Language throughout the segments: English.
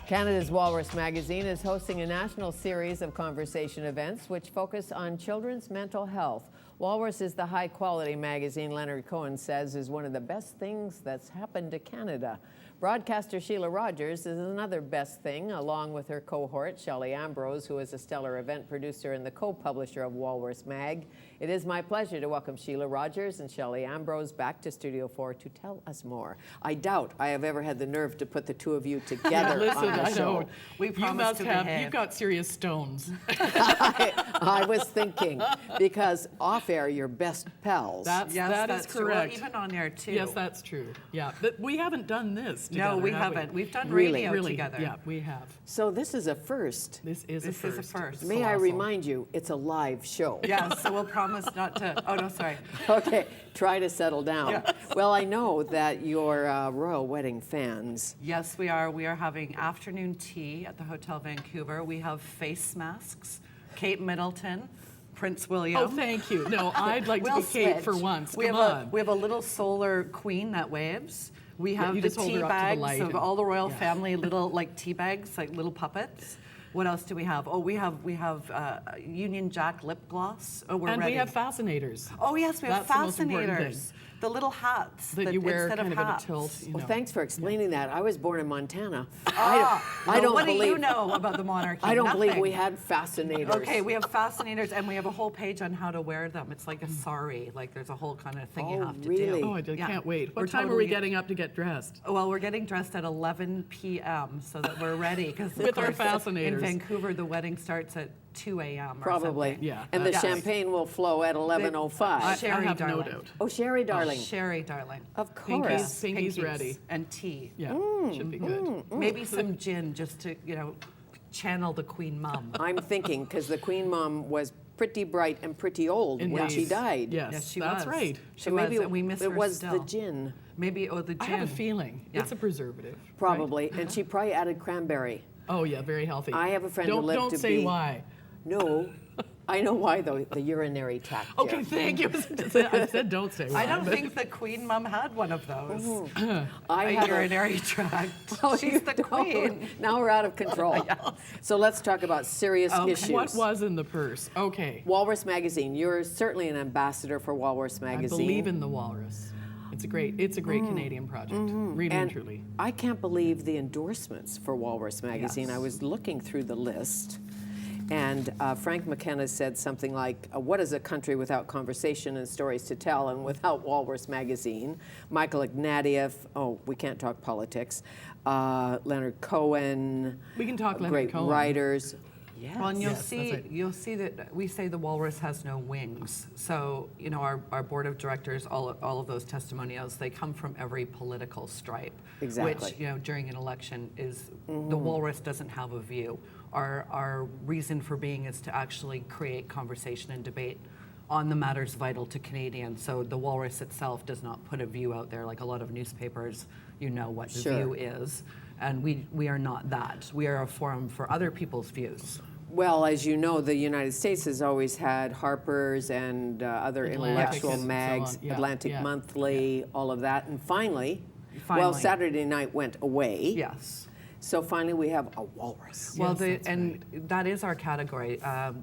Canada's Walrus magazine is hosting a national series of conversation events which focus on children's mental health. Walrus is the high-quality magazine Leonard Cohen says is one of the best things that's happened to Canada. Broadcaster Sheila Rogers is another best thing, along with her cohort, Shelley Ambrose, who is a stellar event producer and the co-publisher of Walrus Mag. It is my pleasure to welcome Sheila Rogers and Shelley Ambrose back to Studio 4 to tell us more. I doubt I have ever had the nerve to put the two of you together on a show. We promise to behave. You've got serious stones. I was thinking, because off-air, you're best pals. That is correct. Well, even on air, too. Yes, that's true. Yeah, but we haven't done this together, No, we haven't. We've done Really? radio together. Yeah, we have. So this is a first. This is a first. May I remind you, it's a live show. Yeah, so we'll promise not to. Oh, no, sorry. Okay, try to settle down. Yes. Well, I know that you're royal wedding fans. Yes, we are. We are having afternoon tea at the Hotel Vancouver. We have face masks. Kate Middleton, Prince William. Oh, thank you. No, I'd like to be Kate for once. We have a little solar queen that waves. We have the tea bags of all the royal family, little like tea bags, like little puppets. What else do we have? Oh, we have Union Jack lip gloss. Oh, we're ready. And we have fascinators. Oh yes, we have That's the most important fascinators. The little hats that you wear instead kind of of hats. at a tilt. Well, thanks for explaining that. I was born in Montana. I don't what believe. do you know about the monarchy? I don't believe Nothing. we had fascinators. Okay, we have fascinators, and we have a whole page on how to wear them. It's like a sari. Like there's a whole kind of thing you have to really? do. Oh, I can't wait. What We're time are we getting up to get dressed? Well, we're getting dressed at 11 p.m. so that we're ready. Because With our fascinators. In Vancouver, the wedding starts at 2 a.m. Probably. Yeah. And the Yes. champagne will flow at 11:05. Sherry, I have darling. no doubt. Oh, Sherry, darling. Sherry, darling. Of course. Pinky's ready. And tea. Yeah, should be good. Maybe some gin just to, channel the Queen Mum. I'm thinking, because the Queen Mom was pretty bright and pretty old when Indeed. she died. Yes, she that's was. right. She So maybe was, and we miss her it was still. the gin, Maybe, the gin. I have a feeling Yeah. it's a preservative. probably. And she probably added cranberry. Oh yeah, very healthy. I have a friend who lived Don't to say be- why. No, I know why, though. The urinary tract. Okay, Jeff. thank you. I said don't say why. I don't but- think the Queen Mum had one of those. I A have urinary tract. Oh, She's you the don't. queen. Now we're out of control. So let's talk about serious issues. What was in the purse? Okay. Walrus Magazine. You're certainly an ambassador for Walrus Magazine. I believe in the Walrus. It's a great Canadian project, really and truly. I can't believe the endorsements for Walrus Magazine. Yes. I was looking through the list, and Frank McKenna said something like, what is a country without conversation and stories to tell and without Walrus Magazine? Michael Ignatieff, we can't talk politics. Leonard Cohen. We can talk Leonard great Cohen. writers. Yes. Well, and Yes, that's right. you'll see that we say the walrus has no wings. So, our board of directors, all of those testimonials, they come from every political stripe. Exactly. Which, during an election is, the walrus doesn't have a view. Our reason for being is to actually create conversation and debate on the matters vital to Canadians. So the walrus itself does not put a view out there like a lot of newspapers, what the Sure. view is. And we are not that. We are a forum for other people's views. Well, as you know, the United States has always had Harper's and other Atlantic intellectual and so mags, on. Yeah, Atlantic yeah, Monthly, all of that. And finally, Finally. Saturday night went away. Yes. So finally we have a walrus. Well, Yes, that's that is our category,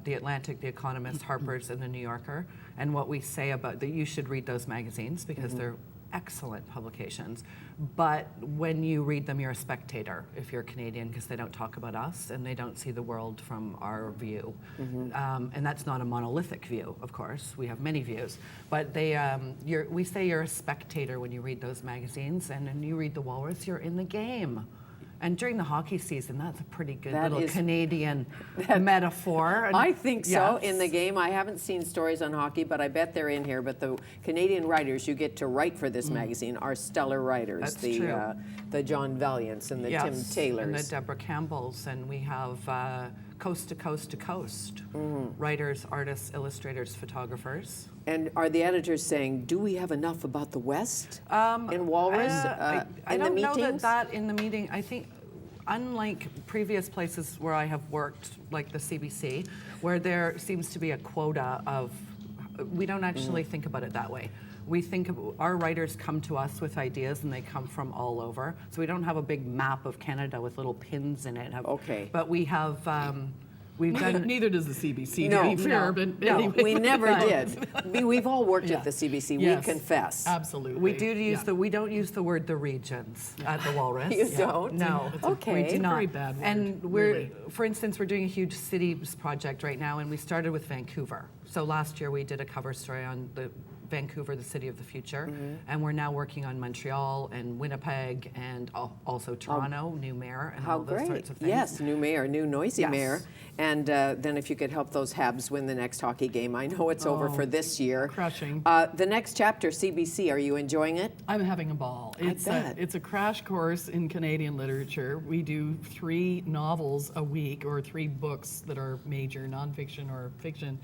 the Atlantic, the Economist, Harper's, and the New Yorker. And what we say about that, you should read those magazines because they're excellent publications. But when you read them, you're a spectator if you're Canadian because they don't talk about us and they don't see the world from our view. And that's not a monolithic view, of course. We have many views. But we say you're a spectator when you read those magazines, and when you read The Walrus, you're in the game. And during the hockey season, that's a pretty good little Canadian metaphor. And I think so. yes. In the game, I haven't seen stories on hockey, but I bet they're in here. But the Canadian writers you get to write for this magazine are stellar writers. That's the true. The John Vailliants and the Tim Yes, Taylors. and the Deborah Campbells, and we have coast to coast to coast writers, artists, illustrators, photographers. And are the editors saying, do we have enough about the West in Walrus I in the don't know meetings? that in the meeting. I think, unlike previous places where I have worked, like the CBC, where there seems to be a quota of, we don't actually think about it that way. we think our writers come to us with ideas, and they come from all over. So we don't have a big map of Canada with little pins in it. Okay. But we have. We've done. Neither does the CBC, No, to be fair, no, but no. anyway. We never did. We've all worked at the CBC. Yes, We confess. Absolutely. We do use Yeah. we don't use the word the regions at the Walrus. You don't? No. Okay. We It's do a not. very bad word, And we're, really. for instance, we're doing a huge cities project right now, and we started with Vancouver. So last year we did a cover story on the Vancouver, the city of the future, and we're now working on Montreal and Winnipeg and also Toronto, new mayor, and How all those great. sorts of things. Yes, new mayor, new noisy Yes. mayor. And then if you could help those Habs win the next hockey game. I know it's over for this year. Crushing. The next chapter, CBC, are you enjoying it? I'm having a ball. bet. It's a crash course in Canadian literature. We do 3 novels a week, or 3 books that are major, nonfiction or fiction.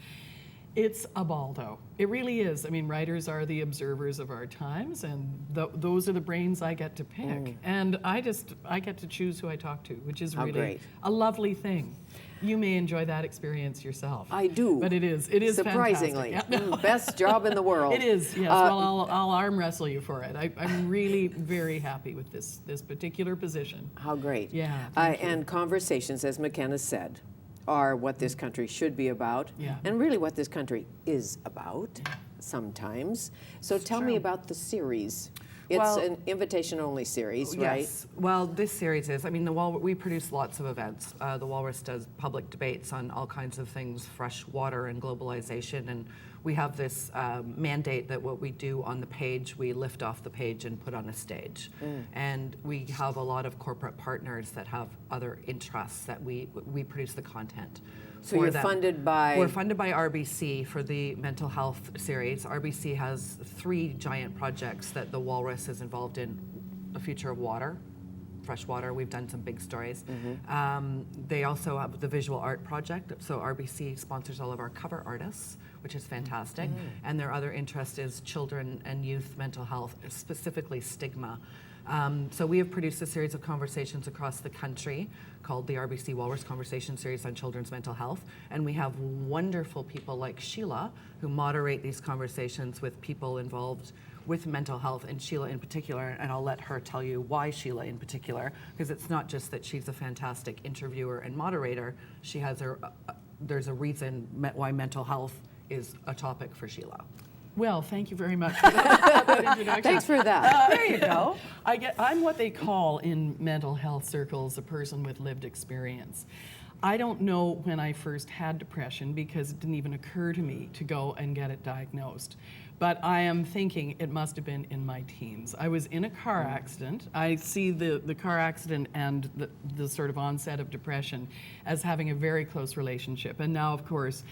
It's a ball, though. It really is. I mean, writers are the observers of our times, and those are the brains I get to pick. And I get to choose who I talk to, which is How really great. a lovely thing. You may enjoy that experience yourself. I do. But it is surprisingly. fantastic. Yeah. Best job in the world. It is, yes. Well, I'll arm wrestle you for it. I'm really very happy with this particular position. How great. Yeah, thank you. And conversations, as McKenna said, are what this country should be about, Yeah. and really what this country is about sometimes. So tell me about the series. It's Well- an invitation-only series, right? Yes. Well, this series is. I mean, we produce lots of events. The Walrus does public debates on all kinds of things, fresh water and globalization, and we have this mandate that what we do on the page, we lift off the page and put on a stage. And we have a lot of corporate partners that have other interests that we produce the content. So for you're them. funded by... We're funded by RBC for the mental health series. RBC has 3 giant projects that the Walrus is involved in. The future of water, fresh water. We've done some big stories. They also have the visual art project. So RBC sponsors all of our cover artists, which is fantastic. And their other interest is children and youth mental health, specifically stigma. So we have produced a series of conversations across the country called the RBC Walrus Conversation Series on Children's Mental Health. And we have wonderful people like Sheila who moderate these conversations with people involved with mental health, and Sheila in particular, and I'll let her tell you why Sheila in particular, because it's not just that she's a fantastic interviewer and moderator, she has there's a reason why mental health is a topic for Sheila. Well, thank you very much for that introduction. Thanks for that. There you go. I'm what they call in mental health circles a person with lived experience. I don't know when I first had depression because it didn't even occur to me to go and get it diagnosed. But I am thinking it must have been in my teens. I was in a car accident. I see the car accident and the sort of onset of depression as having a very close relationship. And now, of course,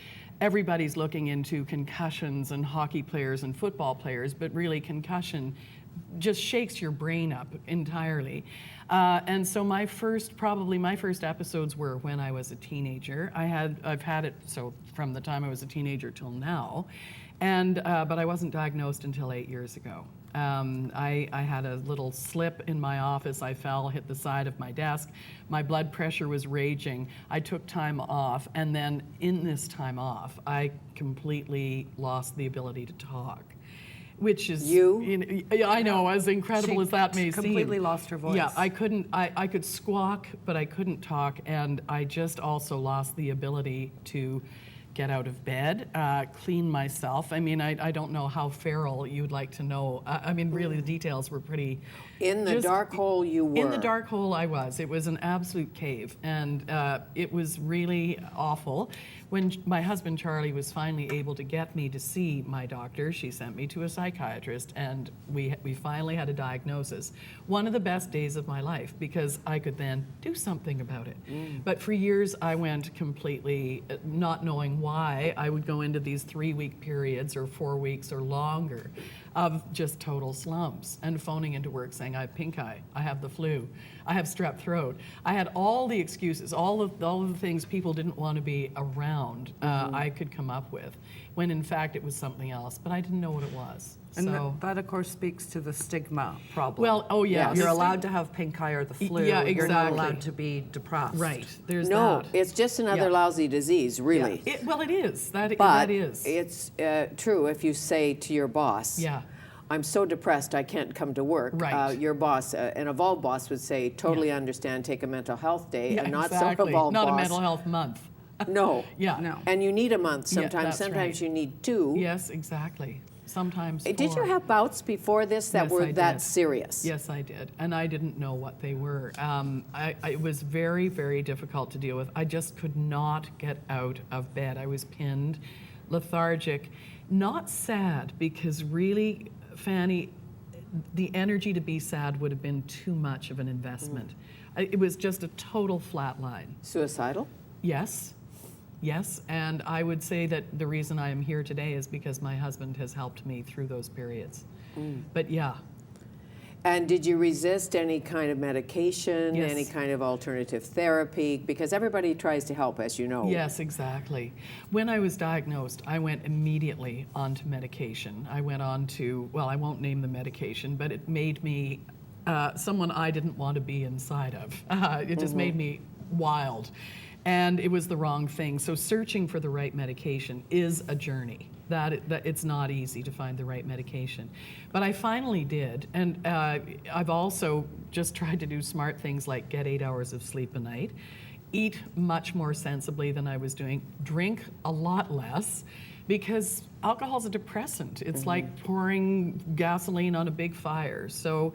everybody's looking into concussions and hockey players and football players, but really concussion just shakes your brain up entirely. And so my first episodes were when I was a teenager. I've had it so from the time I was a teenager till now, but I wasn't diagnosed until 8 years ago. I had a little slip in my office. I fell, hit the side of my desk. My blood pressure was raging. I took time off, and then in this time off, I completely lost the ability to talk. Which is, I know, as incredible as that may seem. Completely lost her voice. Yeah, I could squawk, but I couldn't talk, and I just also lost the ability to get out of bed, clean myself. I mean, I don't know how feral you'd like to know. I mean, really, the details were pretty... In the dark hole you were. In the dark hole I was. It was an absolute cave, and it was really awful. When my husband Charlie was finally able to get me to see my doctor, she sent me to a psychiatrist, and we finally had a diagnosis. One of the best days of my life, because I could then do something about it. But for years I went completely not knowing why. I would go into these 3-week periods or 4 weeks or longer of just total slumps and phoning into work saying I have pink eye, I have the flu, I have strep throat. I had all the excuses, all of the things people didn't want to be around I could come up with, when in fact it was something else, but I didn't know what it was. And So that, of course, speaks to the stigma problem. well, oh yeah, Yes. You're allowed to have pink eye or the flu. Yeah, You're not exactly. allowed to be depressed. right. There's No, that. it's just another Yeah. lousy disease, really. Well, it is. That But is. it's true if you say to your boss, Yeah. I'm so depressed I can't come to work. Right. Your boss, an evolved boss would say, totally understand, take a mental health day. Yeah, and not exactly. so evolved Not boss. a mental health month. No. Yeah. No. And you need a month Yeah, sometimes. that's Sometimes right. you need 2. Yes, exactly. Sometimes Did you 4. have bouts before this that Yes, were I that did. serious? Yes, I did, and I didn't know what they were. It was very, very difficult to deal with. I just could not get out of bed. I was pinned, lethargic, not sad, because really, Fanny, the energy to be sad would have been too much of an investment. It was just a total flat line. Suicidal? Yes, yes, and I would say that the reason I am here today is because my husband has helped me through those periods. But yeah. And did you resist any kind of medication, Yes. any kind of alternative therapy? Because everybody tries to help, as you know. Yes, exactly. When I was diagnosed, I went immediately onto medication. I went on to, well, I won't name the medication, but it made me someone I didn't want to be inside of. It just made me wild. And it was the wrong thing. So searching for the right medication is a journey. That it's not easy to find the right medication. But I finally did. And I've also just tried to do smart things like get 8 hours of sleep a night, eat much more sensibly than I was doing, drink a lot less, because alcohol's a depressant. It's like pouring gasoline on a big fire. So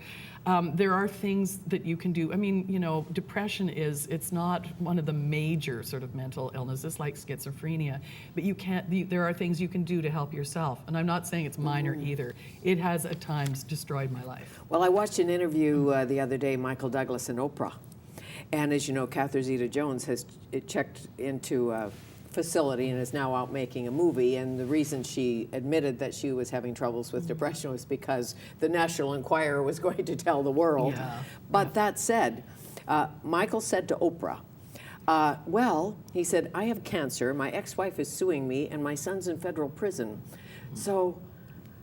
there are things that you can do. I mean, you know, depression it's not one of the major sort of mental illnesses like schizophrenia, but there are things you can do to help yourself. And I'm not saying it's minor either. It has at times destroyed my life. Well, I watched an interview the other day, Michael Douglas and Oprah. And as you know, Catherine Zeta-Jones has checked into a facility and is now out making a movie. And the reason she admitted that she was having troubles with depression was because the National Enquirer was going to tell the world. Yeah. But that said, Michael said to Oprah, well, he said, I have cancer, my ex-wife is suing me, and my son's in federal prison. So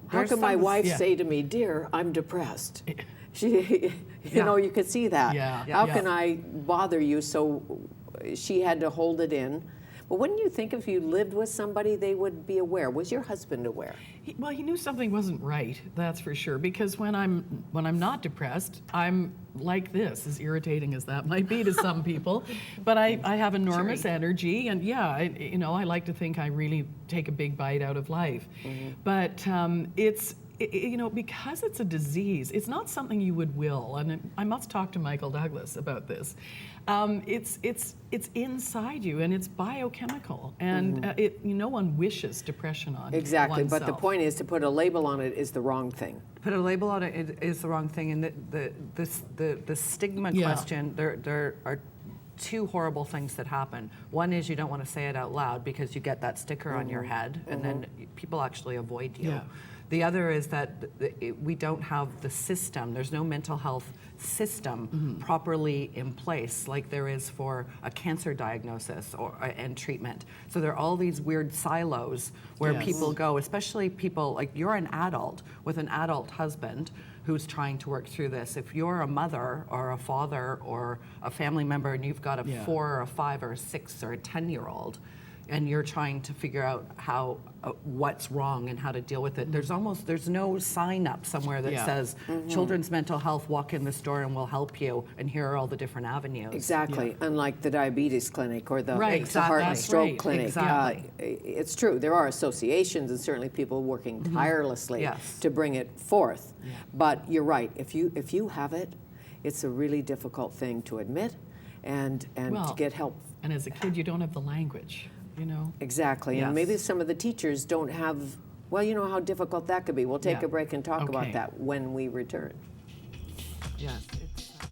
how There's can my some- wife yeah. say to me, dear, I'm depressed? She, you know, you could see that. Yeah. How Yeah. can I bother you? So she had to hold it in. But wouldn't you think if you lived with somebody, they would be aware? Was your husband aware? Well, he knew something wasn't right, that's for sure. Because when I'm not depressed, I'm like this, as irritating as that might be to some people. But I have enormous energy, and yeah, I like to think I really take a big bite out of life. But because it's a disease, it's not something you would will. And I must talk to Michael Douglas about this. It's inside you, and it's biochemical, and no one wishes depression on Exactly, but the oneself. point is to put a label on it is the wrong thing. Put a label on it is the wrong thing, and the stigma Yeah. question. There are 2 horrible things that happen. One is you don't want to say it out loud because you get that sticker on your head, and then people actually avoid you. Yeah. The other is that we don't have the system. There's no mental health system properly in place like there is for a cancer diagnosis and treatment. So there are all these weird silos where Yes. people go, especially people like you're an adult with an adult husband who's trying to work through this. If you're a mother or a father or a family member and you've got a 4 or a 5 or a 6 or a 10-year-old, and you're trying to figure out how what's wrong and how to deal with it. There's no sign up somewhere that says children's mental health, walk in the store and we'll help you, and here are all the different avenues. Exactly, unlike the diabetes clinic or the, Right, the heart and that's stroke right, clinic. exactly. It's true, there are associations and certainly people working tirelessly Yes. to bring it forth. But you're right, if you have it, it's a really difficult thing to admit and to Well, get help. And as a kid, you don't have the language, Exactly, and Yes. maybe some of the teachers don't have, well, you know how difficult that could be. We'll take Yeah. a break and talk about Okay. that when we return. Yes.